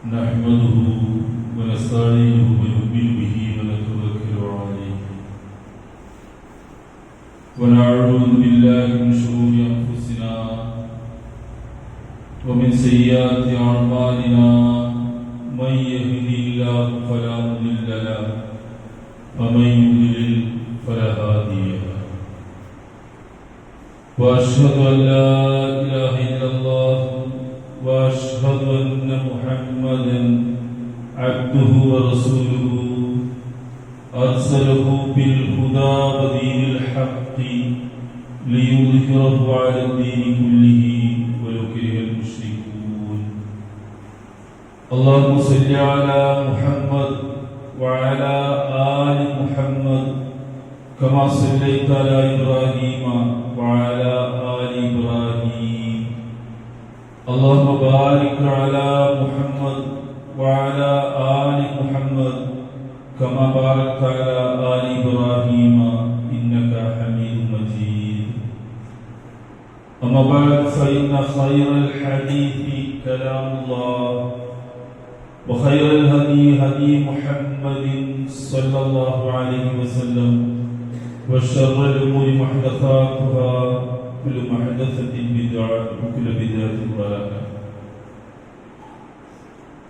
نحمده ونستعينه ونؤمن به ونتوكل عليه ونعوذ بالله من شرور أنفسنا ومن سيئات أعمالنا من يهده الله فلا مضل له ومن يضلل فلا هادي له وأشهد أن لا إله إلا الله وأشهد أن محمدا عبده ورسوله أرسله بالهدى ودين الحق ليظهره على الدين كله ولو كره المشركون اللهم صل على محمد وعلى آل محمد كما صليت على إبراهيم وعلى آل إبراهيم اللهم بارك على محمد وعلى آل محمد كما باركت على آل إبراهيم إنك حميد مجيد أما بعد فإن خير الحديث كلام الله وخير الهدي هدي محمد صلى الله عليه وسلم وشر الأمور محدثاتها كل محدثة بدعة وكل بدعة ضلالة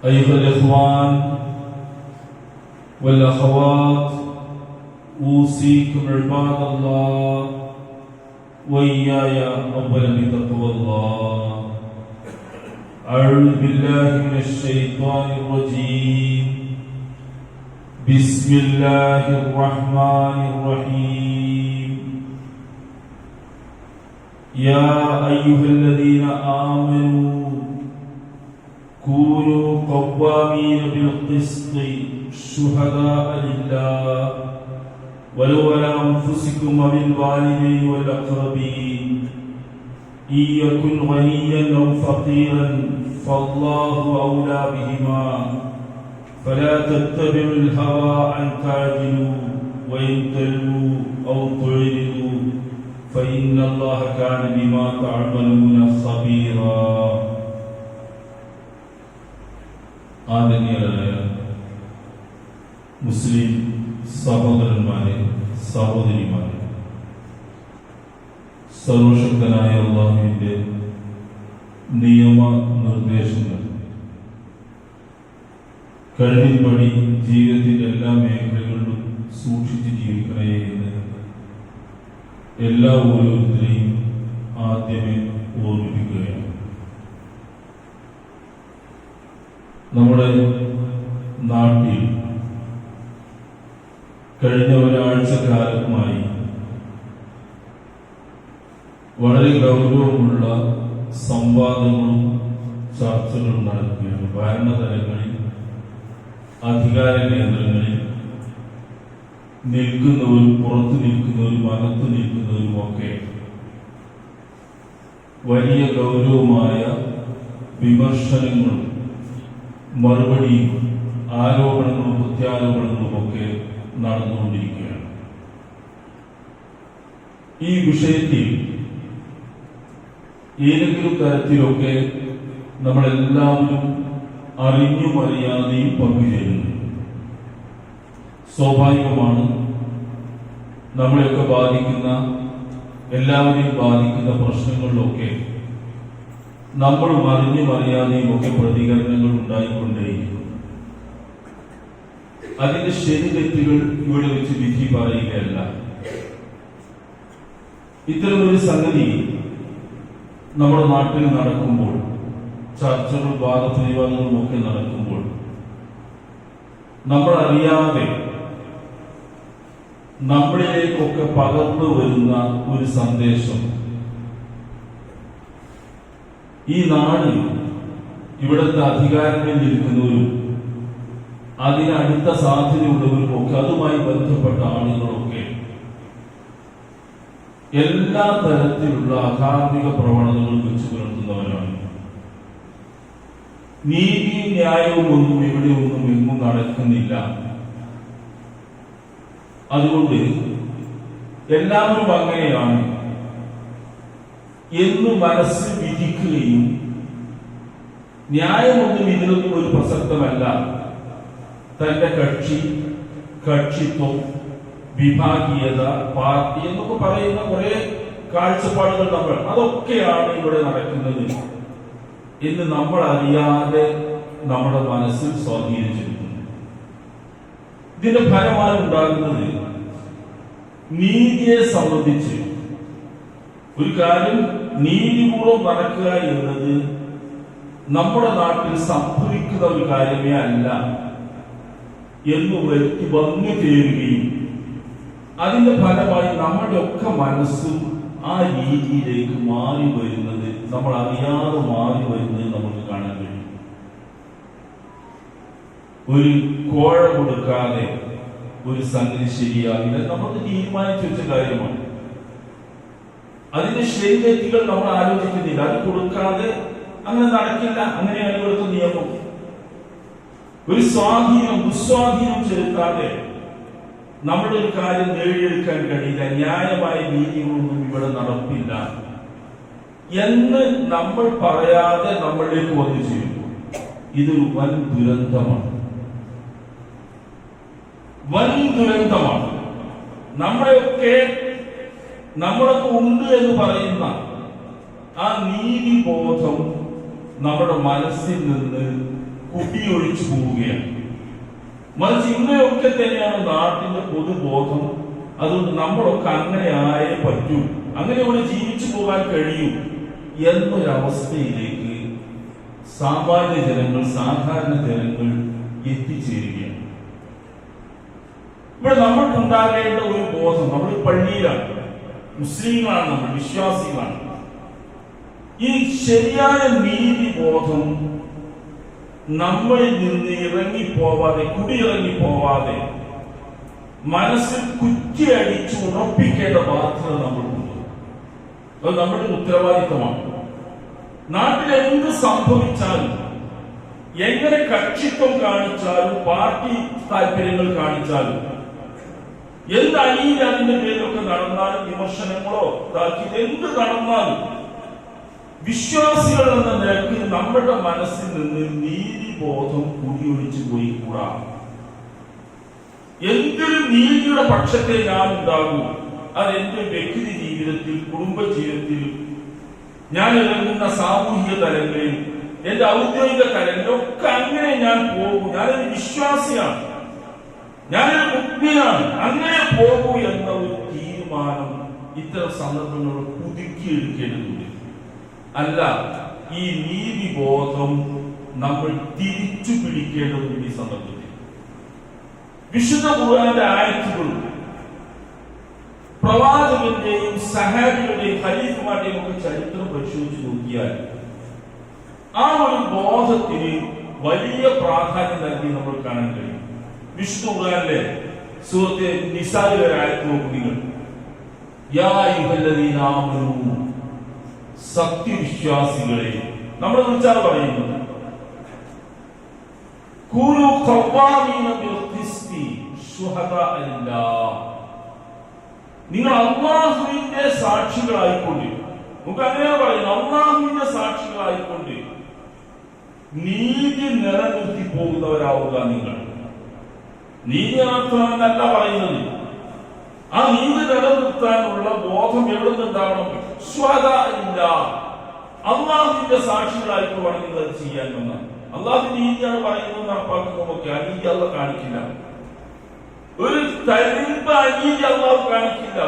أيها الإخوان والأخوات أوصيكم عباد الله وإياي أولا بتقوى الله أعوذ بالله من الشيطان الرجيم بسم الله الرحمن الرحيم يا أيها الذين آمنوا كونوا قوامين بالقسط شهداء لله ولو على أنفسكم وبالوالدين والأقربين إن يكن غنيا أو فقيرا فالله أولى بهما فلا تتبعوا الهوى أن تعدلوا وإن تلووا أو تعرضوا فإن الله كان بما تعملون خبيرا ആദരണീയരായ മുസ്ലിം സഹോദരന്മാരെ സഹോദരിമാരെ, സർവശക്തനായ അല്ലാഹുവിന്റെ നിയമ നിർദ്ദേശങ്ങൾ കഴിവിൻപടി ജീവിതത്തിന്റെ എല്ലാ മേഖലകളിലും സൂക്ഷിച്ച് ജീവിക്കണേ എന്ന് എല്ലാ ഓരോരുത്തരെയും ആദ്യമേ ഓർമ്മിപ്പിക്കുകയാണ്. നമ്മുടെ നാട്ടിൽ കഴിഞ്ഞ ഒരാഴ്ചക്കാലമായി വളരെ ഗൗരവമുള്ള സംവാദങ്ങളും ചർച്ചകളും നടക്കുകയാണ്. ഭരണതലങ്ങളിൽ, അധികാര കേന്ദ്രങ്ങളിൽ നിൽക്കുന്നവരും പുറത്തു നിൽക്കുന്നവരും അകത്തു നിൽക്കുന്നവരും ഒക്കെ വലിയ ഗൗരവമായ വിമർശനങ്ങളും മറുപടിയും ആരോപണങ്ങളും പ്രത്യാരോപണങ്ങളും ഒക്കെ നടന്നുകൊണ്ടിരിക്കുകയാണ്. ഈ വിഷയത്തിൽ ഏതെങ്കിലും തരത്തിലൊക്കെ നമ്മളെല്ലാവരും അറിഞ്ഞും അറിയാതെയും പങ്കുചേരുന്നു. സ്വാഭാവികമാണ്. നമ്മളെയൊക്കെ ബാധിക്കുന്ന, എല്ലാവരെയും ബാധിക്കുന്ന പ്രശ്നങ്ങളിലൊക്കെ നമ്മളും അറിഞ്ഞും അറിയാതെയും ഒക്കെ പ്രതികരണങ്ങൾ ഉണ്ടായിക്കൊണ്ടേയിരിക്കും. അതിന്റെ ശരി തെറ്റുകൾ ഇവിടെ വെച്ച് വിധി പറയുകയല്ല. ഇത്തരമൊരു സംഗതി നമ്മുടെ നാട്ടിൽ നടക്കുമ്പോൾ, ചർച്ചകളും വാദപ്രതിവാദങ്ങളും ഒക്കെ നടക്കുമ്പോൾ, നമ്മൾ അറിയാതെ നമ്മളിലേക്കൊക്കെ പകർന്നു വരുന്ന ഒരു സന്ദേശം ഈ നാട്, ഇവിടുത്തെ അധികാരങ്ങളിൽ നിൽക്കുന്നവരും അതിനടുത്ത സാധ്യതയുള്ളവരും ഒക്കെ അതുമായി ബന്ധപ്പെട്ട ആളുകളൊക്കെ എല്ലാ തരത്തിലുള്ള അധാർമിക പ്രവണതകൾ വെച്ചു പുലർത്തുന്നവരാണ്. നീതിയും ന്യായവും ഒന്നും ഇവിടെ ഒന്നും എങ്ങും നടക്കുന്നില്ല. അതുകൊണ്ട് എല്ലാവരും അങ്ങനെയാണ് എന്ന് മനസ്സ് വിധിക്കുകയും ന്യായമൊന്നും ഇതിലൊന്നും ഒരു പ്രസക്തമല്ല. തന്റെ കക്ഷിത്വം, വിഭാഗീയത, പാർട്ടി എന്നൊക്കെ പറയുന്ന കുറെ കാഴ്ചപ്പാടുകൾ അതൊക്കെയാണ് ഇവിടെ നടക്കുന്നത് എന്ന് നമ്മൾ അറിയാതെ നമ്മുടെ മനസ്സിൽ സ്വാധീനിച്ചിരിക്കുന്നു. ഇതിന്റെ ഫലമായി ഉണ്ടാകുന്നത് നീതിയെ സംബന്ധിച്ച് ഒരു കാര്യം നീതിപൂർവം നടക്കുക എന്നത് നമ്മുടെ നാട്ടിൽ സംഭവിക്കുന്ന ഒരു കാര്യമേ അല്ല എന്ന് വ്യക്തി വന്നു ചേരുകയും അതിന്റെ ഫലമായി നമ്മുടെ ഒക്കെ മനസ്സും ആ രീതിയിലേക്ക് മാറി വരുന്നത്, നമ്മൾ അറിയാതെ മാറി വരുന്നത് നമുക്ക് കാണാൻ കഴിയും. ഒരു കോഴ കൊടുക്കാതെ ഒരു സംഗതി ശരിയാകില്ല, നമുക്ക് തീരുമാനിച്ചു വെച്ച കാര്യമാണ്. അതിന്റെ ശരിതെറ്റുകൾ നമ്മൾ ആലോചിക്കുന്നില്ല. അത് കൊടുക്കാതെ അങ്ങനെ നടക്കില്ല, അങ്ങനെയാണ് ഇവിടുത്തെ നിയമം. ഒരു ദുസ്വാധീനം ചെലുത്താതെ നമ്മുടെ ഒരു കാര്യം നേടിയെടുക്കാൻ കഴിയില്ല, ന്യായമായ നീതികളൊന്നും ഇവിടെ നടപ്പില്ല എന്ന് നമ്മൾ പറയാതെ നമ്മളിലേക്ക് വന്നു ചേരുന്നു. ഇതൊരു വൻ ദുരന്തമാണ്. നമ്മളൊക്കെ ഉണ്ട് എന്ന് പറയുന്ന ആ നീതിബോധം നമ്മുടെ മനസ്സിൽ നിന്ന് കുടിയൊഴിച്ചു പോവുകയാണ്. മറിച്ച് ഇങ്ങനെയൊക്കെ തന്നെയാണ് നാട്ടിന്റെ പൊതുബോധം. അതുകൊണ്ട് നമ്മളൊക്കെ അങ്ങനെ ആയേ പറ്റൂ, അങ്ങനെ ഇവിടെ ജീവിച്ചു പോകാൻ കഴിയും എന്നൊരവസ്ഥയിലേക്ക് സാധാരണ ജനങ്ങൾ എത്തിച്ചേരുകയാണ്. ഇവിടെ നമ്മൾക്കുണ്ടാകേണ്ട ഒരു ബോധം, നമ്മൾ പള്ളിയിലാണ്, മുസ്ലിങ്ങളാണ്, നമ്മൾ വിശ്വാസികളാണ്. ഈ ശരിയായ നീതിബോധം നമ്മളിൽ നിന്ന് കുടിയിറങ്ങിപ്പോവാതെ മനസ്സിൽ കുറ്റിയടിച്ച് ഉറപ്പിക്കേണ്ട ബാധ്യത നമ്മൾക്കുണ്ട്. അത് നമ്മുടെ ഉത്തരവാദിത്തമാണ്. നാട്ടിൽ എന്ത് സംഭവിച്ചാലും, എങ്ങനെ കക്ഷിത്വം കാണിച്ചാലും, പാർട്ടി താല്പര്യങ്ങൾ കാണിച്ചാലും, എന്ത് അനീതി അതിന്റെ പേരിലൊക്കെ നടന്നാലും, വിമർശനങ്ങളോ എന്ത് നടന്നാലും, വിശ്വാസികൾ എന്ന നിലയ്ക്ക് നമ്മുടെ മനസ്സിൽ നിന്ന് നീതിബോധം കുടിയൊഴിച്ചു പോയി കൂടാ. എന്തൊരു നീതിയുടെ പക്ഷത്തെ ഞാൻ ഉണ്ടാകും, അത് എന്റെ വ്യക്തി ജീവിതത്തിൽ, കുടുംബ ജീവിതത്തിൽ, ഞാൻ ഇറങ്ങുന്ന സാമൂഹിക തലങ്ങളിൽ, എന്റെ ഔദ്യോഗിക തലങ്ങളിലൊക്കെ അങ്ങനെ ഞാൻ പോകും. ഞാനൊരു വിശ്വാസിയാണ്, ഞാനൊരു മുഗ്മിനാണ്, അങ്ങനെ പോകൂ എന്ന ഒരു തീരുമാനം ഇത്തരം സന്ദർഭങ്ങൾ പുതുക്കിയെടുക്കേണ്ടതുണ്ട്. അല്ല, ഈ നീതിബോധം നമ്മൾ തിരിച്ചു പിടിക്കേണ്ടതുണ്ട്. ഈ സന്ദർഭത്തിൽ വിശുദ്ധ ഖുർആന്റെ ആയത്തുകളും പ്രവാചകന്റെയും സഹാബികളുടെയും ഖലീഫമാരുടെയും ഒക്കെ ചരിത്രം പരിശോധിച്ച് നോക്കിയാൽ ആ ഒരു ബോധത്തിന് വലിയ പ്രാധാന്യം നൽകി നമ്മൾ കാണാൻ കഴിയും. വിശുദ്ധ ഖുർആനിലെ സൂറത്തെ നിസായിലെ ആയത്ത് നോക്കുക. യാ അയ്യുഹല്ലദീന ആമനൂ, സത്യവിശ്വാസികളെ, നമ്മളെ കുറിച്ചാണ് പറയുന്നത്. കൂനൂ ഖവ്വാമീന ബിൽ ഖിസ്തി ശുഹദാഅ ലില്ലാഹ്, നിങ്ങൾ അല്ലാഹുവിന്റെ സാക്ഷികളായിക്കൊണ്ട്, നമുക്ക് അങ്ങനെയാണ് പറയുന്നത്, അല്ലാഹുവിന്റെ സാക്ഷികളായിക്കൊണ്ട് നീതി നിലനിർത്തി പോകുന്നവരാവുക. നിങ്ങൾ നീതി നിലനിർത്തണമെന്നല്ല പറയുന്നത്, ആ നീതി നിലനിർത്താനുള്ള ബോധം എവിടെ നിന്നുണ്ടാവണം? അള്ളാഹുവിന്റെ സാക്ഷികളായിട്ടാണ് നിങ്ങൾ അത് ചെയ്യാൻ വന്നത്. അള്ളാഹുവിന്റെ നീതിയാണ് പറയുന്നത്, നടപ്പാക്കുന്നതൊക്കെ അനീതി അള്ള കാണിക്കില്ല. ഒരു തരിമ്പ് അനീതി അള്ളാഹു കാണിക്കില്ല.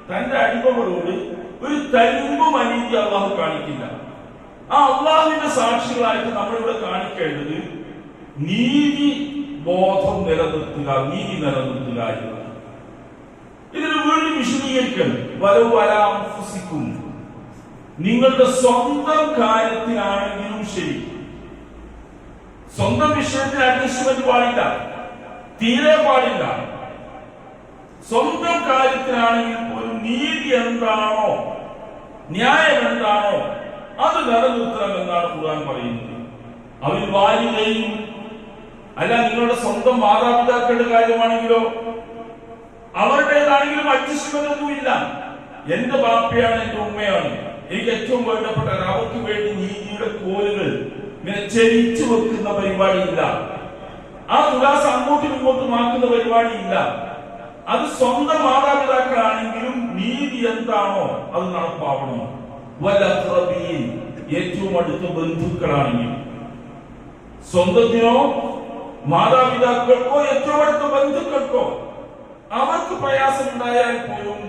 തന്റെ അടിമകളോട് ഒരു തരിമ്പും അനീതി അള്ളാഹു കാണിക്കില്ല. ആ അള്ളാഹുവിന്റെ സാക്ഷികളായിട്ട് നമ്മളിവിടെ കാണിക്കേണ്ടത് നീതി ബോധം നിലനിർത്തുക, നീതി നിലനിർത്തുക എന്നതാണ്. ഇതിന് വീണ്ടും വിശദീകരിക്കണം. വലൗഅലാൻഫുസിക്കും, നിങ്ങളുടെ സ്വന്തം കാര്യത്തിലാണെങ്കിലും ശരി, സ്വന്തം വിഷയത്തിൽ അഡ്ജസ്റ്റ്മെന്റ് പാടില്ല, തീരെ പാടില്ല. സ്വന്തം കാര്യത്തിലാണെങ്കിൽ പോലും നീതി എന്താണോ, ന്യായം എന്താണോ അത് നിലനിർത്തണം എന്നാണ് ഖുർആൻ പറയുന്നത്. അവൻ വാലിദൈൻ, അല്ല നിങ്ങളുടെ സ്വന്തം മാതാപിതാക്കളുടെ കാര്യമാണെങ്കിലോ അവരുടേതാണെങ്കിലും അഡ്ജസ്റ്റ്മെന്റ് ഒന്നുമില്ല. എന്റെ ബാപ്പയാണ്, എന്റെ ഉമ്മയാണ്, എനിക്ക് ഏറ്റവും വേണ്ടപ്പെട്ട അവർക്ക് വേണ്ടി നീതിയുടെ കോലുകൾ ഇങ്ങനെ ചെരിച്ചു വെക്കുന്ന പരിപാടിയില്ല. ആ തുലാസ് അങ്ങോട്ടും ഇങ്ങോട്ടും ആക്കുന്ന പരിപാടിയില്ല. അത് സ്വന്തം മാതാപിതാക്കളാണെങ്കിലും നീതി എന്താണോ അത് നടപ്പാവണം. വലഖ്റബീൻ, ഏറ്റവും അടുത്ത ബന്ധുക്കളാണെങ്കിലും, സ്വന്തത്തിനോ മാതാപിതാക്കൾക്കോ ഏറ്റവും അടുത്ത ബന്ധുക്കൾക്കോ അവർക്ക് പ്രയാസമുണ്ടായാൽ പോലും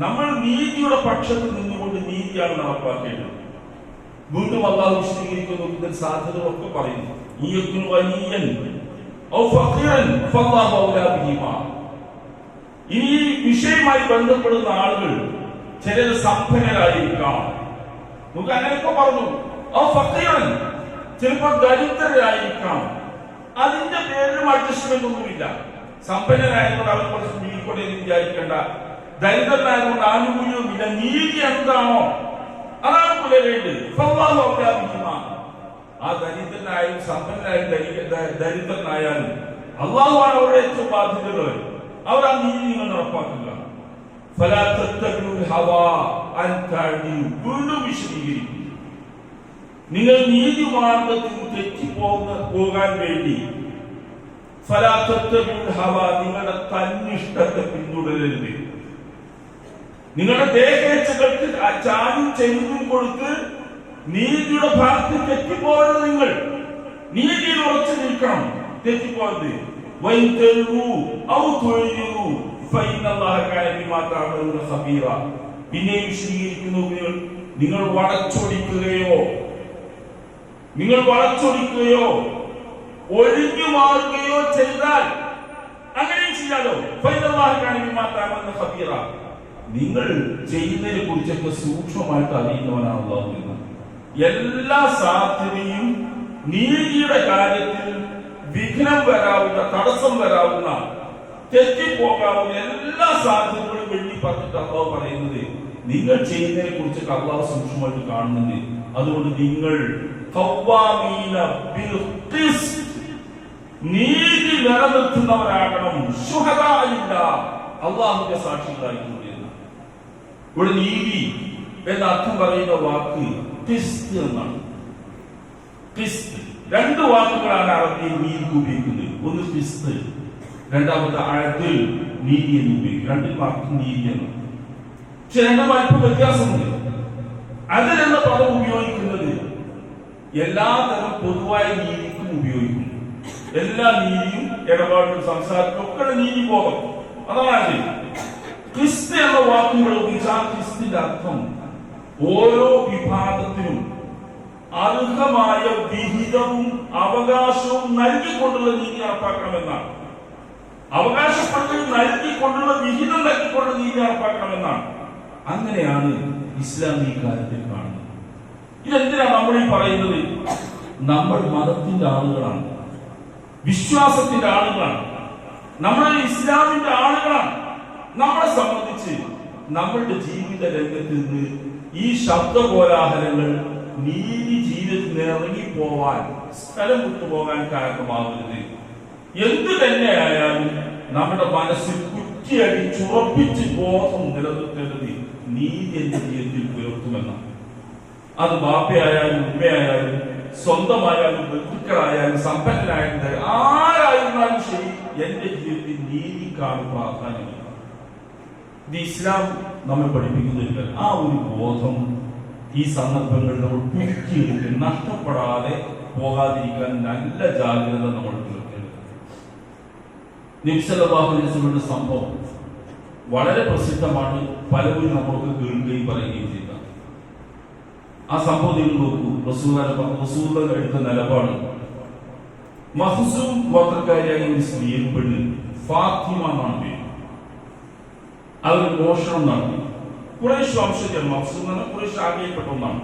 നമ്മൾ നീതിയുടെ പക്ഷത്ത് നിന്നുകൊണ്ട് നീതിയാണ് നടപ്പാക്കേണ്ടത്. വീണ്ടും അല്ലാഹു വിശദീകരിക്കുന്ന സാധ്യതകളൊക്കെ പറയുന്നു. ഈ വിഷയവുമായി ബന്ധപ്പെടുന്ന ആളുകൾ ചിലർ സമ്പന്നരായിരിക്കാം, നമുക്ക് അങ്ങനെയൊക്കെ പറഞ്ഞു. ചിലപ്പോൾ ദരിദ്രരായിരിക്കാം. അതിന്റെ പേരിലും അഡ്ജസ്റ്റ്മെന്റ് ഒന്നുമില്ല. സമ്പന്നരായതുകൊണ്ട് അവർ കുറച്ച് നീക്കൊണ്ടേ വിചാരിക്കേണ്ട, ദരിദ്രനായതുകൊണ്ട് ആനുകൂല്യവുമില്ല. നീതി എന്താണോ അതാണ് പുലരേണ്ടത്. ആ ദരിദ്രനായാലും സമ്പന്നനായാലും ദരിദ്രനായാലും അള്ളാഹുവാണ് അവരുടെ ഏറ്റവും ബാധ്യതകൾ. അവർ ആ നീതി നിങ്ങൾ നടപ്പാക്കുക. വീണ്ടും വിശദീകരിക്കും. നിങ്ങൾ നീതി മാർഗത്തിൽ തെറ്റിപ്പോകാൻ വേണ്ടി നിങ്ങളുടെ തന്നിഷ്ടത്തെ പിന്തുടരരുത്. നിങ്ങളുടെ ദേഹേച്ഛകൾക്ക് ചാനും ചെവിയും കൊടുത്ത് നീതിയുടെ ഭാഗത്ത് തെറ്റിപ്പോകരുത്. നിങ്ങൾ നീതിയിൽ ഉറച്ചു നിൽക്കണം, തെറ്റിപ്പോകരുത്. പിന്നെ വിശദീകരിക്കുന്നു, നിങ്ങൾ വളച്ചൊടിക്കുകയോ ഒഴിഞ്ഞു മാറുകയോ ചെയ്താൽ അങ്ങനെയും ചെയ്യാലോ. നിങ്ങൾ ചെയ്യുന്നതിനെ കുറിച്ചൊക്കെ സൂക്ഷ്മമായിട്ട് അറിയുന്നവനാണ് അല്ലാഹു. എല്ലാ സാധ്യതയും നീതിയുടെ കാര്യത്തിൽ വിഘ്നം വരാവുന്ന, തടസ്സം വരാവുന്ന, തെറ്റിപ്പോകാവുന്ന എല്ലാ സാധ്യതകളും വെള്ളി പറഞ്ഞിട്ട് അല്ലാഹു പറയുന്നത് നിങ്ങൾ ചെയ്യുന്നതിനെ കുറിച്ചൊക്കെ അല്ലാഹു സൂക്ഷ്മമായിട്ട് കാണുന്നുണ്ട്. അതുകൊണ്ട് നിങ്ങൾ നീതി നിലനിർത്തുന്നവരാകണം. ശുഹദാഇല്ല, അല്ലാഹുവിന്റെ സാക്ഷികളായിട്ടുണ്ട്. ഇവിടെ നീതി എന്ന അർത്ഥം പറയുന്ന വാക്ക് ഖിസ്ത് എന്നാണ്. ഖിസ്ത്, രണ്ട് വാക്കുകളാണ് അറബിയിൽ നീതിക്ക് ഉപയോഗിക്കുന്നത്. ഒന്ന് ഖിസ്ത്, രണ്ടാമത്തെ അഅ്ദിൽ, നീതി എന്ന് ഉപയോഗിക്കും. രണ്ട് വാക്ക് നീതി എന്ന്. പക്ഷെ രണ്ടും അല്പം വ്യത്യാസമുണ്ട്. അഅ്ദിൽ എന്ന പദം ഉപയോഗിക്കുന്നത് എല്ലാതരം പൊതുവായ നീതിക്കും ഉപയോഗിക്കുന്നു. എല്ലാ നീതിയും, ഇടപാടിലും സംസാരത്തിലും ഒക്കെ നീതി ബോധം, അതാണ്. ഖിസ്ത് എന്ന വാക്കുകൾ ഉപയോഗിച്ചാൽ ഖിസ്തിന്റെ അർത്ഥം ഓരോ വിഭാഗത്തിനും അർഹമായ വിഹിതവും അവകാശവും നൽകിക്കൊണ്ടുള്ള നീതി നടപ്പാക്കണമെന്നാണ്. അവകാശപ്പെട്ടത് നൽകിക്കൊണ്ടുള്ള വിഹിതം നൽകിക്കൊണ്ടുള്ള നീതി നടപ്പാക്കണമെന്നാണ്. അങ്ങനെയാണ് ഇസ്ലാം ഈ കാര്യത്തിൽ കാണുന്നത്. ഇതെന്തിനാണ് നമ്മൾ ഈ പറയുന്നത്? നമ്മൾ മതത്തിന്റെ ആളുകളാണ്, വിശ്വാസത്തിന്റെ ആളുകളാണ്, നമ്മൾ ഇസ്ലാമിന്റെ ആളുകളാണ്. നമ്മളെ സംബന്ധിച്ച് നമ്മളുടെ ജീവിത രംഗത്ത് നിന്ന് ഈ ശബ്ദകോലാഹലങ്ങൾ നീതി ജീവിതത്തിൽ ഇറങ്ങിപ്പോവാൻ, സ്ഥലം വിട്ടുപോകാൻ കാരണമാകരുത്. എന്തു തന്നെയായാലും നമ്മുടെ മനസ്സിൽ കുറ്റിയടിച്ചുറപ്പിച്ച് ബോധം നിലനിർത്തേണ്ടത് നീതി എന്റെ ജീവിതത്തിൽ പുലർത്തുമെന്നാണ്. അത് ബാപ്പയായാലും ഉമ്മയായാലും സ്വന്തമായാലും ബന്ധുക്കളായാലും സമ്പന്നനായാലും ആരായിരുന്നാലും ശരി, എന്റെ ജീവിതത്തിൽ നീതിക്കാണ് പ്രാധാന്യം. ഇത് ഇസ്ലാം നമ്മെ പഠിപ്പിക്കുന്നില്ല. ആ ഒരു ബോധം ഈ സന്ദർഭങ്ങളിൽ നമ്മൾ പുതുക്കിയെടുക്കാൻ, നഷ്ടപ്പെടാതെ പോകാതിരിക്കാൻ നല്ല ജാഗ്രത നമ്മൾ പുലർത്തേണ്ടത്. നബി സല്ലല്ലാഹു അലൈഹി വസല്ലമയുടെ സംഭവം വളരെ പ്രസിദ്ധമാണ്. പലരും നമ്മൾക്ക് കേൾക്കുകയും പറയുകയും ചെയ്ത ആ സംഭവം നിങ്ങൾ നോക്കൂ. റസൂലുള്ളാഹി എടുത്ത നിലപാട്. മഖ്സൂം ഗോത്രക്കാരിയായ ഒരു സ്ത്രീയെ, പെണ്ണ് ഫാത്തിമ എന്നാണ് പേര്. അവർ മോഷണം നടത്തി. ഖുറൈശ് വംശജൻ. മഖ്സൂം എന്ന ഖുറൈശ് ആകെപ്പെട്ട ഒന്നാണ്.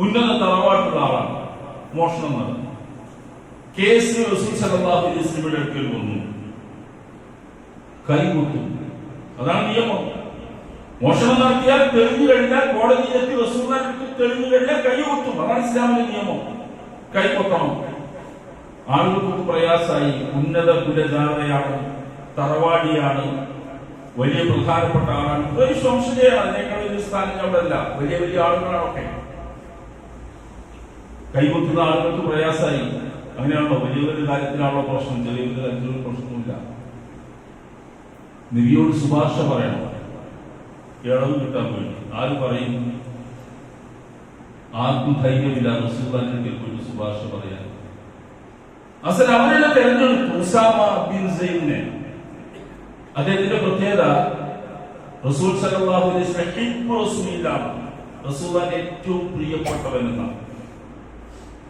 ഉന്നത തറവാട്ടുള്ള ആളാണ്. മോഷണം നടത്തി. കേസ് റസൂൽ സല്ലല്ലാഹു അലൈഹി വസല്ലമയുടെ അടുക്കൽ വന്നു. കൈകൊട്ടു. അതാണ് നിയമം. മോഷണം നടത്തിയാൽ തെളിഞ്ഞു കഴിഞ്ഞാൽ കോടതിയിലെത്തി റസൂലുള്ളാഹിക്ക് തെളിഞ്ഞു കഴിഞ്ഞാൽ കൈകൊട്ടും. അതാണ് ഇസ്ലാമിന്റെ നിയമം. കൈകൊട്ടണം. ആളുകൾക്ക് പ്രയാസമായി. ഉന്നത കുലജാതയാണ്, തറവാടിയാണ്, വലിയ പ്രധാനപ്പെട്ട ആളാണ്. ഖുറൈശ് വംശജയാണ്. അതിനേക്കാൾ വലിയ സ്ഥാനം അവിടെ അല്ല. വലിയ വലിയ ആളുകളാണൊക്കെ. കൈകൊത്തുന്ന ആളുകൾക്ക് പ്രയാസമായി. അങ്ങനെയാണല്ലോ, വലിയ വലിയ കാര്യത്തിനാണല്ലോ പ്രശ്നം, ചെറിയ വലിയ കാര്യത്തിലുള്ള പ്രശ്നമില്ല. നബിയോട് ശുപാർശ പറയണം, ഇളവ് കിട്ടാൻ വേണ്ടി. ആര് പറയും? ആർക്കും ധൈര്യമില്ല റസൂലുള്ളാഹിന്റെ ഒരു ശുപാർശ പറയാൻ. അസൽ അവരെ തെരഞ്ഞെടുത്തു ഉസാമ ബിൻ സെയ്ദിനെ. അദ്ദേഹത്തിന്റെ പ്രത്യേകത റസൂൽ സല്ലല്ലാഹു അലൈഹി വസല്ലം റസൂലുള്ളാഹിന്റെ ഏറ്റവും പ്രിയപ്പെട്ടവൻ എന്നാണ്.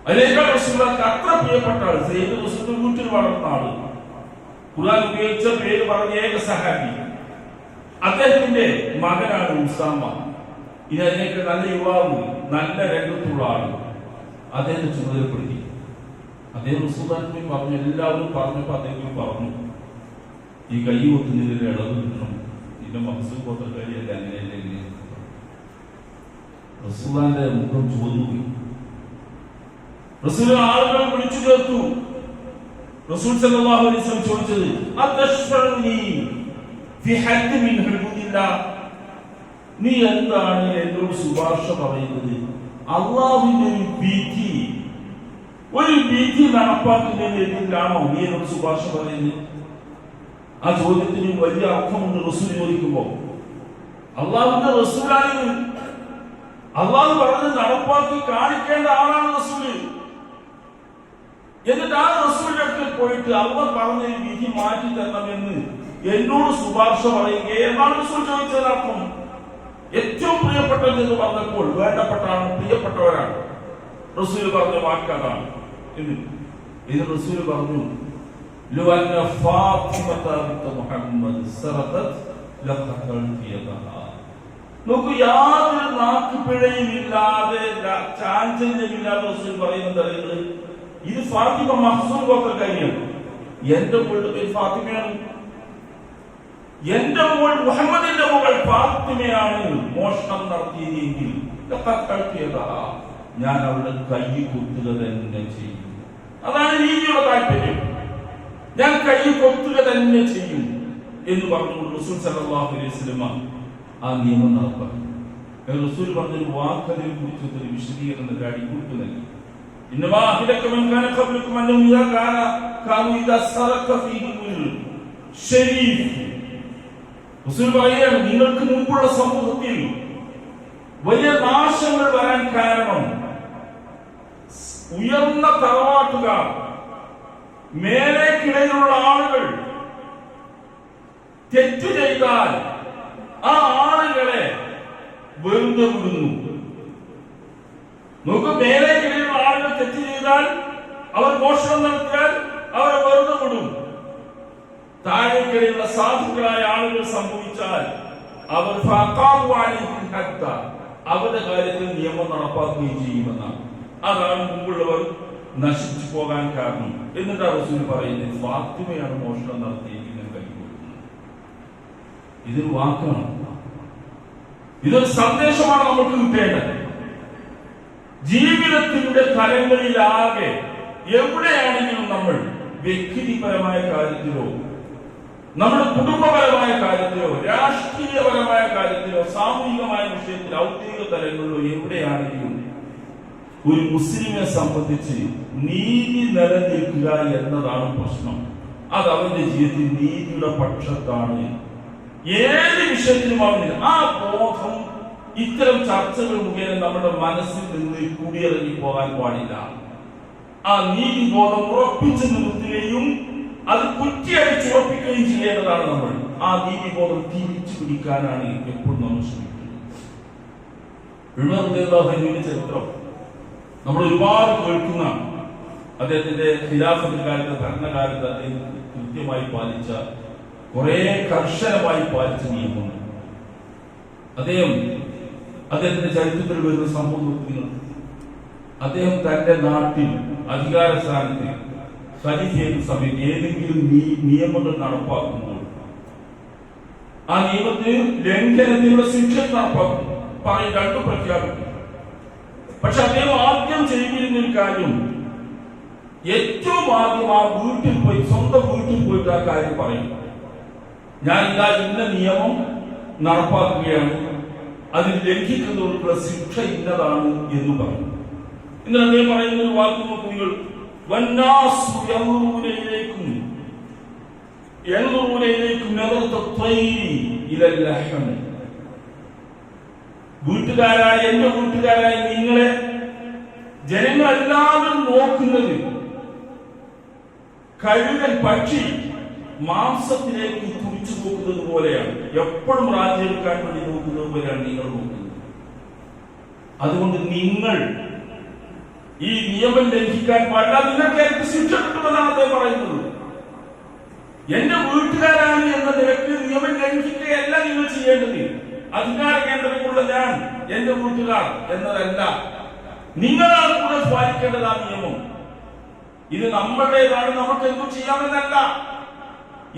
അതിനേക്കാൾ റസൂലുള്ളാഹിക്ക് അത്ര പ്രിയപ്പെട്ട ആൾ സെയ്ദ് റസൂലിന്റെ വീട്ടിൽ വളർന്ന ആള്, ഖുർആൻ ഉപയോഗിച്ച പേര് പറഞ്ഞ ഏക സഹാബി. അദ്ദേഹത്തിന്റെ മകനാണ് ഉസാമ. ഇനി അതിനേക്ക് നല്ല യുവാവ്, നല്ല രംഗത്തുള്ള ആള്. അദ്ദേഹത്തെ ചുമതലപ്പെടുത്തി. അദ്ദേഹം റസൂലുള്ളാഹിനെ പറഞ്ഞു, എല്ലാവരും പറഞ്ഞപ്പോ അദ്ദേഹം പറഞ്ഞു, ഈ കൈ കൊത്തുന്നതിൽ ഇളവ് കിട്ടണം, ഇതിന്റെ മനസ്സിൽ പോത്ത കാര്യമല്ല, അങ്ങനെയല്ലേ. റസൂലുള്ളാഹിന്റെ മുഖം ചുവന്നുപോയി. റസൂൽ ആളുകൾ വിളിച്ചു ചേർത്തു. റസൂൽ സല്ലല്ലാഹു അലൈഹി വസല്ലം ചോദിച്ചത്, അതശ്ഫഉനി ഫി ഹദ്ദ് മിൻ ഹുദൂദില്ലാഹ്, നീ എന്താണ് എന്നോട് ശുപാർശ പറയുന്നത്? അള്ളാഹുവിന്റെ ഒരു വിധി നടപ്പാക്കുന്നതിനാണോ നീ എന്നോട് ശുപാർശ പറയുന്നത്? ആ ചോദ്യത്തിന് വലിയ അർത്ഥമുണ്ട്. റസൂൽ ചോദിക്കുമ്പോ അള്ളാഹുവിന്റെ റസൂലാണ്, അള്ളാഹു പറഞ്ഞത് നടപ്പാക്കി കാണിക്കേണ്ട ആളാണ് റസൂല്. എന്നിട്ട് ആ റസൂലിന്റെ അടുത്ത് പോയിട്ട് അള്ളാഹ് പറഞ്ഞ വിധി മാറ്റി തരണമെന്ന് എന്നോട് ശുപാർശ പറയുക എന്നാണ് റസൂൽ ചോദിച്ചത്. അർത്ഥം ഏറ്റവും പ്രിയപ്പെട്ടത് എന്ന് പറഞ്ഞപ്പോൾ വേണ്ടപ്പെട്ടാണ്, പ്രിയപ്പെട്ടവരാണ്. റസൂൽ പറഞ്ഞ വാക്കതാണ്. ഇത് റസൂൽ പറഞ്ഞു, നോക്കൂ, യാതൊരു നാക്കുപിഴയും ഇല്ലാതെ, ചാഞ്ചല്യമില്ലാതെ റസൂൽ പറയുന്നത്, ഇത് ഫാത്തിമ മഹ്സൂം ഗോത്രക്കാരിയാണ്. എന്റെ മോളുടെ പേര് ഫാത്തിമയാണ്. എന്റെ മോൾ മുഹമ്മദിന്റെ മകൾ ഫാത്തിമയാണ് മോഷണം നടത്തിയതെങ്കിൽ ഞാൻ അവളുടെ കൈ കൊത്തുക തന്നെ ചെയ്യും. അതാണ് നീതിയുടെ താല്പര്യം. ഞാൻ കൈ കൊത്തുക തന്നെ ചെയ്യും എന്ന് പറഞ്ഞുകൊണ്ട് റസൂൽ സല്ലല്ലാഹു അലൈഹി വസല്ലം ആ നിയമം നടപ്പാക്കി. റസൂൽ പറഞ്ഞൊരു വാക്കതിനെ കുറിച്ചൊരു വിശദീകരണം അടിക്കുറിപ്പ് നൽകി. ഇന്നമാ അഹ്ലക മൻ കാന ഖബ്ലകും അന്നഹു ഇദാ കാനൂ ഇദാ സറക ഫീഹിൽ ശരീഫ്. റസൂൽ പറയുകയാണ്, നിങ്ങൾക്ക് മുമ്പുള്ള സമൂഹത്തിൽ വലിയ നാശങ്ങൾ വരാൻ കാരണം ഉയർന്ന തറവാട്ടുകാർ, മേലേക്കിടയിലുള്ള ആളുകൾ തെറ്റ് ചെയ്താൽ ആ ആളുകളെ വെറുതെ വിടുന്നു. നമുക്ക് മേലേക്കിടയിലുള്ള ആളുകൾ തെറ്റ് ചെയ്താൽ, അവർ മോഷണം നടത്തിയാൽ അവരെ വെറുതെ വിടും. താഴേക്കിടയിലുള്ള സാധുക്കളായ ആളുകൾ സംഭവിച്ചാൽ അവർ അവരുടെ കാര്യത്തിൽ നിയമം നടപ്പാക്കുകയും ചെയ്യുമെന്നാണ്. അതാണ് മുമ്പുള്ളവർ നശിച്ചു പോകാൻ കാരണം. എന്നിട്ട് റസൂൽ പറയുന്നത് ഫാത്തിമയാണ് മോഷണം നടത്തിയിരിക്കുന്നത് കൈകൊടുക്കുന്നത്. ഇതൊരു വാക്കാണ്, ഇതൊരു സന്ദേശമാണ് നമുക്ക് കിട്ടേണ്ടത്. ജീവിതത്തിന്റെ തലങ്ങളിലാകെ എവിടെയാണെങ്കിലും നമ്മൾ വ്യക്തിപരമായ കാര്യത്തിലോ, നമ്മുടെ കുടുംബപരമായ കാര്യത്തിലോ, രാഷ്ട്രീയപരമായ കാര്യത്തിലോ, സാമൂഹികമായ വിഷയത്തിൽ, ഔദ്യോഗിക തലങ്ങളിലോ എവിടെയാണെങ്കിലും ഒരു മുസ്ലിമിനെ സംബന്ധിച്ച് നീതി നിലനിൽക്കുക എന്നതാണ് പ്രശ്നം. അത് അവന്റെ ജീവിതത്തിൽ നീതിയുടെ പക്ഷത്താണ്. ഏത് വിഷയത്തിലും അവന് ആ ബോധം ഇത്തരം ചർച്ചകൾ മുഖേന നമ്മുടെ മനസ്സിൽ നിന്ന് കുടിയിറങ്ങി പോകാൻ പാടില്ല. ആ നീതി ബോധം ഉറപ്പിച്ചു നിർത്തുകയും അത് കുറ്റിയടിച്ചുറപ്പിക്കുകയും ചെയ്യേണ്ടതാണ് നമ്മൾ. ആ നീതി ബോധം തിരിച്ചു പിടിക്കാനാണ് എപ്പോഴും നമ്മൾ ശ്രമിക്കുന്നത്. ഉമർ ചരിത്രം നമ്മൾ ഒരുപാട് കേൾക്കുന്ന, അദ്ദേഹത്തിന്റെ ഖിലാഫത്ത് കാലത്ത്, ഭരണകാലത്ത് അദ്ദേഹം കൃത്യമായി പാലിച്ച, കുറെ കർശനമായി പാലിച്ച നിയമങ്ങൾ. അദ്ദേഹത്തിന്റെ ചരിത്രത്തിൽ വരുന്ന സംഭവങ്ങൾ, അദ്ദേഹം തന്റെ നാട്ടിൽ അധികാര സ്ഥാനത്ത് ഖലീഫയുടെ സമയത്ത് ഏതെങ്കിലും നിയമങ്ങൾ നടപ്പാക്കുമ്പോൾ ആ നിയമത്തിന് ലംഘനത്തിനുള്ള ശിക്ഷ നടപ്പാക്കും, പറയും, രണ്ടും പ്രഖ്യാപിക്കും. പക്ഷെ അദ്ദേഹം ആദ്യം ചെയ്തിരുന്ന ഒരു കാര്യം, ഏറ്റവും ആദ്യം ആ വീട്ടിൽ പോയി, സ്വന്തം വീട്ടിൽ പോയിട്ട് ആ കാര്യം പറയും. ഞാൻ ഇതാ ഇന്ന നിയമം നടപ്പാക്കുകയാണ്, അതിൽ ലംഘിക്കുന്നവർക്കുള്ള ശിക്ഷ ഇന്നതാണ് എന്ന് പറഞ്ഞു. ഇന്ന് അദ്ദേഹം പറയുന്ന ഒരു വാക്ക് നോക്കൂ നിങ്ങൾ, വന്നാസു യൻദുറൂനയിലേക്കും വീട്ടുകാരായ എന്റെ വീട്ടുകാരായ നിങ്ങളെ ജനങ്ങളെല്ലാവരും നോക്കുന്നത് കഴുകൻ പക്ഷി മാംസത്തിലേക്ക് തുടിച്ചു നോക്കുന്നത് പോലെയാണ്. എപ്പോഴും രാജ്യമെടുക്കാൻ വേണ്ടി നോക്കുന്നത് പോലെയാണ് നിങ്ങൾ നോക്കുന്നത്. അതുകൊണ്ട് നിങ്ങൾ ഈ നിയമം ലംഘിക്കാൻ പാടില്ല, നിങ്ങൾക്ക് എനിക്ക് ശിക്ഷ കിട്ടുമെന്നാണ് അദ്ദേഹം പറയുന്നത്. എന്റെ വീട്ടുകാരാണ് എന്ന നിലക്ക് നിയമം ലംഘിക്കുകയല്ല നിങ്ങൾ ചെയ്യേണ്ടത്. അധികാര കേന്ദ്രത്തിലുള്ള ഞാൻ എന്റെ വീട്ടുകാർ എന്നതല്ല, നിങ്ങളാണ് കൂടുതൽ പാലിക്കേണ്ടത് ആ നിയമം. ഇത് നമ്മളുടേതാണ്, നമുക്ക് എന്തും ചെയ്യാമെന്നല്ല,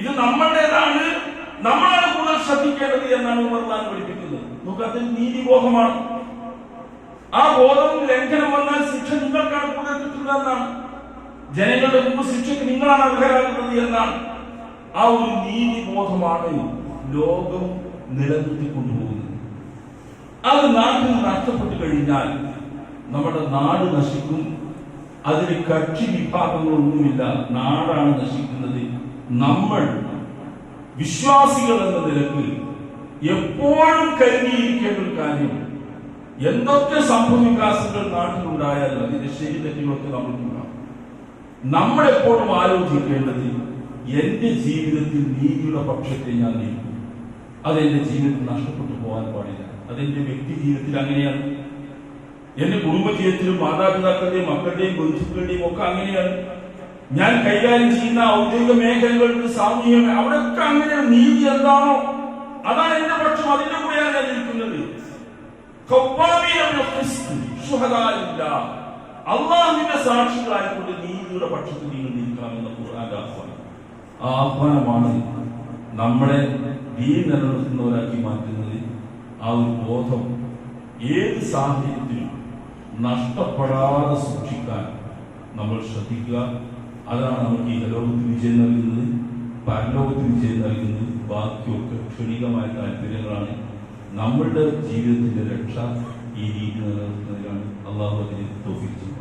ഇത് നമ്മളുടേതാണ്, നമ്മളാണ് കൂടുതൽ ശ്രദ്ധിക്കേണ്ടത് എന്നാണ് ഉമർലാൻ പഠിപ്പിക്കുന്നത്. നമുക്ക് അതിൽ നീതിബോധമാണ്. ആ ബോധം ലംഘനം വന്നാൽ ശിക്ഷ നിങ്ങൾക്കാണ് കൂടുതൽ കിട്ടുന്നത് എന്നാണ്. ജനങ്ങളുടെ മുമ്പ് ശിക്ഷയ്ക്ക് നിങ്ങളാണ് അർഹരാകുന്നത് എന്നാണ്. ആ ഒരു നീതിബോധമാണ് ലോകം നിലനിർത്തിക്കൊണ്ടുപോകുന്നത്. അത് നാട്ടിൽ നഷ്ടപ്പെട്ടു കഴിഞ്ഞാൽ നമ്മുടെ നാട് നശിക്കും. അതിന് കക്ഷി വിഭാഗങ്ങളൊന്നുമില്ല, നാടാണ് നശിക്കുന്നത്. നമ്മൾ വിശ്വാസികൾ എന്ന നിലക്ക് എപ്പോഴും കരുതിയിരിക്കേണ്ട ഒരു കാര്യം, എന്തൊക്കെ സംഭവ വികാസങ്ങൾ നാട്ടിലുണ്ടായാലും അതിന്റെ ശരി തെറ്റുകളൊക്കെ നമ്മൾക്കുണ്ടാകും. നമ്മളെപ്പോഴും ആലോചിക്കേണ്ടത്, എന്റെ ജീവിതത്തിൽ നീതിയുടെ പക്ഷത്തെ ഞാൻ നീക്കും. അതെന്റെ ജീവിതത്തിൽ നഷ്ടപ്പെട്ടു പോകാൻ പാടില്ല. അതെന്റെ വ്യക്തി ജീവിതത്തിൽ അങ്ങനെയാണ്, എന്റെ കുടുംബ ജീവിതത്തിലും മാതാപിതാക്കളുടെയും മക്കളുടെയും ബന്ധുക്കളുടെയും ഒക്കെ അങ്ങനെയാണ്. ഞാൻ കൈകാര്യം ചെയ്യുന്ന ഔദ്യോഗിക മേഖലകളിൽ സാമൂഹിക അവിടെയൊക്കെ അങ്ങനെയാണ്. നീതി എന്താണോ അതാണ് എന്റെ പക്ഷം, അതിന്റെ കൂടെയാണ് ഞാൻ നിൽക്കുന്നത്. അള്ളാഹുവിന്റെ സാക്ഷികളായിക്കൊണ്ട് നീതിയുടെ പക്ഷത്തിൽ നിങ്ങൾ നിൽക്കണമെന്ന ഖുർആന്റെ ആഹ്വാനം. ആ ആഹ്വാനമാണ് നമ്മളെ ദീൻ നിലനിർത്തുന്നവരാക്കി മാറ്റുന്നത്. ആ ഒരു ബോധം ഏത് സാഹചര്യത്തിലും നഷ്ടപ്പെടാതെ സൂക്ഷിക്കാൻ നമ്മൾ ശ്രദ്ധിക്കുക. അതാണ് നമുക്ക് ഈ ലോകത്ത് വിജയം നൽകുന്നത്, പരലോകത്ത് വിജയം നൽകുന്നത്. ബാക്കിയൊക്കെ ക്ഷണികമായ താല്പര്യങ്ങളാണ്. നമ്മളുടെ ജീവിതത്തിന്റെ രക്ഷ ഈ രീതി നിലനിർത്തുന്നതിലാണ്. അള്ളാഹു അതിനെ തൗഫീഖ് ചെയ്യുക.